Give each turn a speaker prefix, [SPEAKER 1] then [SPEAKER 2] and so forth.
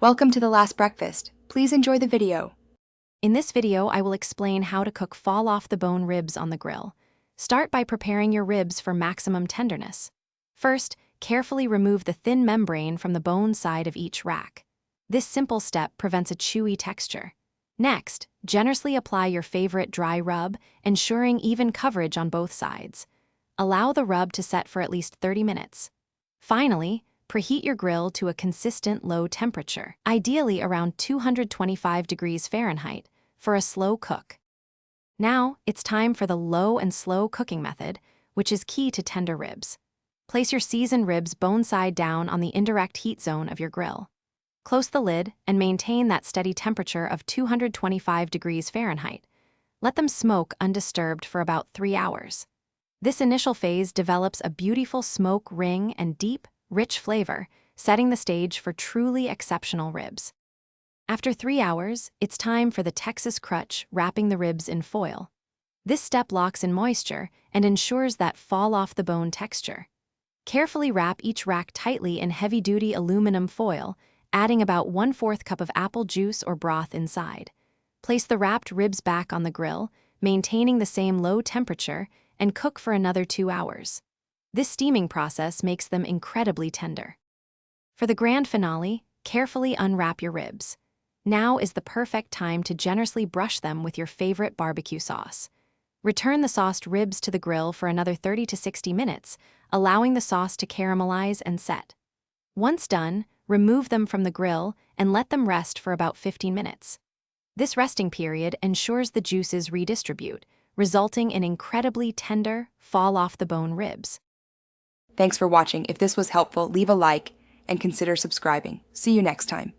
[SPEAKER 1] Welcome to the last breakfast. Please enjoy the video.
[SPEAKER 2] In this video, I will explain how to cook fall-off-the-bone ribs on the grill. Start by preparing your ribs for maximum tenderness. First, carefully remove the thin membrane from the bone side of each rack. This simple step prevents a chewy texture. Next, generously apply your favorite dry rub, ensuring even coverage on both sides. Allow the rub to set for at least 30 minutes. Finally, preheat your grill to a consistent low temperature, ideally around 225 degrees Fahrenheit, for a slow cook. Now, it's time for the low and slow cooking method, which is key to tender ribs. Place your seasoned ribs bone side down on the indirect heat zone of your grill. Close the lid and maintain that steady temperature of 225 degrees Fahrenheit. Let them smoke undisturbed for about 3 hours. This initial phase develops a beautiful smoke ring and deep, rich flavor, setting the stage for truly exceptional ribs. After 3 hours, it's time for the Texas crutch, wrapping the ribs in foil. This step locks in moisture and ensures that fall-off-the-bone texture. Carefully wrap each rack tightly in heavy-duty aluminum foil, adding about 1/4 cup of apple juice or broth inside. Place the wrapped ribs back on the grill, maintaining the same low temperature, and cook for another 2 hours. This steaming process makes them incredibly tender. For the grand finale, carefully unwrap your ribs. Now is the perfect time to generously brush them with your favorite barbecue sauce. Return the sauced ribs to the grill for another 30 to 60 minutes, allowing the sauce to caramelize and set. Once done, remove them from the grill and let them rest for about 15 minutes. This resting period ensures the juices redistribute, resulting in incredibly tender, fall-off-the-bone ribs.
[SPEAKER 1] Thanks for watching. If this was helpful, leave a like and consider subscribing. See you next time.